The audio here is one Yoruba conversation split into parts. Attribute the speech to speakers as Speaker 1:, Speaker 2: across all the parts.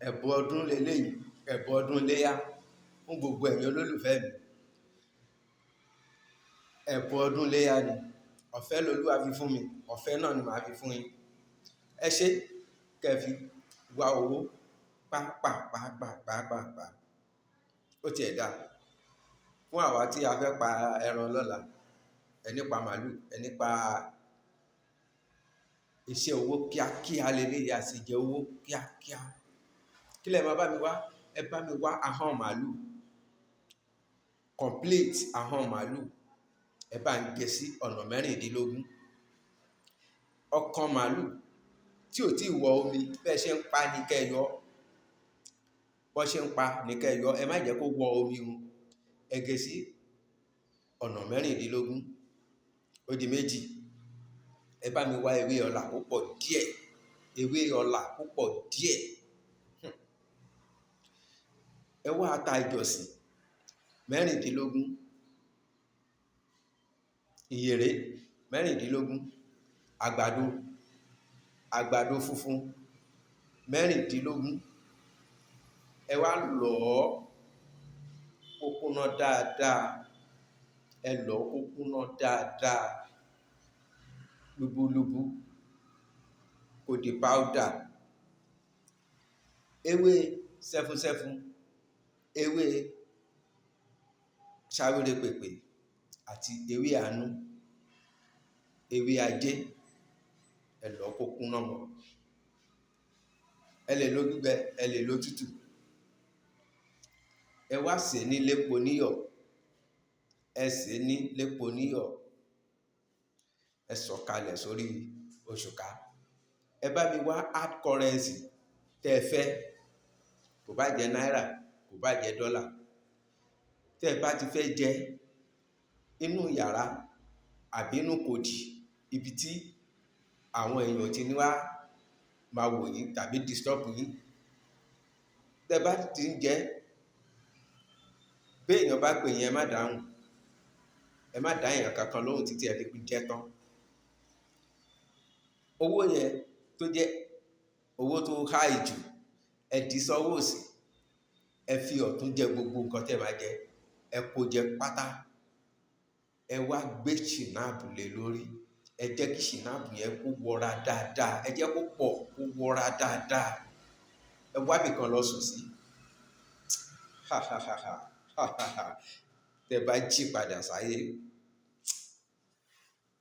Speaker 1: Ẹ̀bùn ọdún leléyìí, ẹ̀bùn ọdún iléyá fún gbogbo ẹ̀yin olólùfẹ́ mi. Ẹ̀bùn ọdún iléyá ni, ọ̀fẹ́ lolúwa fi fún mi, ọ̀fẹ́ náà ni màá fi fún yín. Ẹ ṣé kẹfì wá owó pàápàá. Ó tiẹ̀ dá fún àwa tí a fẹ́ pa ẹran lọ́la, ẹni pa màálù, ẹni pa iṣẹ́ owó kíákíá leléyìí, àsìjẹ owó kíákíá. Kí lẹ máa bá mi wá? Ẹ bá mi wá ahọ́n màálù, complete ahọ́n màálù, ẹ bá ń gé sí ọ̀nà 16. Ọkàn màálù tí ò tí wọ omi, bẹ́ẹ̀ ṣe ń pa ní kẹ́yọ, bọ́ ṣe ń pa ní kẹ́yọ, ẹ má jẹ́ kó wọ omi o. Ẹ gé sí ọ̀nà 16, ó di 2. Ẹ bá mi wá ewé ọlá púpọ̀ díẹ̀, ewé ọlá púpọ̀ díẹ̀. Ẹ wá ata ìjọsìn 16, ìyèré 16, àgbàdo funfun 16. Ẹ wá lọ̀ kó kúnná dáadáa, ẹ lọ̀ kó kúnná dáadáa, lúbúlúbú, kó di powder. Ewé sẹ́fúnsẹ́fún, ewé ṣawérépèpè àti ewé àánú, ewé ajé, ẹ lọ̀ kó kúnná mọ́. Ẹ lè lo gbígbẹ, ẹ lè lo tútù. Ẹ wá sè ní lépo níyọ̀, ẹ sè ní lépo níyọ̀, ẹ sọ̀kalẹ̀ sórí òṣùká. Ẹ bá mi wá hard currency tẹ́ fẹ́, kò bá jẹ́ náírà, kò bá jẹ́ dọ́là. Tẹ́ bá ti fẹ́ jẹ inú yàrá àbí inú kòjì, ibi tí àwọn èèyàn ti ní wá máa wò yín tàbí disturb yín. Tẹ́ bá ti ń jẹ, bí èèyàn bá pè yín, ẹ má dáhùn, ẹ má dá èèyàn kankan lóhùn títí ẹ fi jẹ tán. Owó yẹn tó jẹ́ owó tó high jù, ẹ dì sọ́wọ́ òsì, ẹ fi ọ̀tún jẹ gbogbo nǹkan tẹ́ máa jẹ, ẹ kó jẹ pátá. Ẹ wá gbé ṣìnáàpù lé lórí, ẹ jẹ́ kí ṣìnáàpù yẹn kó wọra dáadáa, ẹ jẹ́ kó pọ̀, kó wọra dáadáa. Ẹ wá bìkan lọ sùn sí. Tẹ́ bá jí padà sáyé,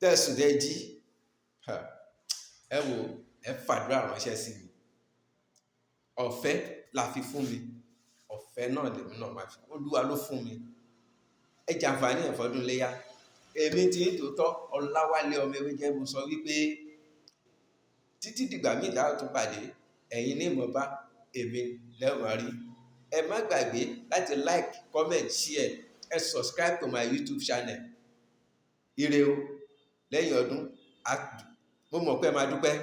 Speaker 1: tẹ́ sùn dẹ́ jí, ẹ wò, ẹ fàdúrà ránṣẹ́ sí mi. Ọ̀fẹ́ la fi fún mi, ọ̀fẹ́ náà lèmi náà máa fi, Olúwa ló fún mi. Ẹ jàǹfààní ẹ̀fọ́dún iléyá. Èmi tí ń tòótọ́ Ọláwálé ọmọ Ewéjẹ́bú sọ wípé títí dìgbà míì la ó tún pàdé, ẹ̀yin ní ìmọ̀ bá, èmi lẹ́wọ̀n rí. Ẹ má gbàgbé láti like, comment, share, ẹ subscribe to my YouTube channel. Ire o, lẹ́yìn ọdún, mo mọ̀ pé ẹ máa dúpẹ́.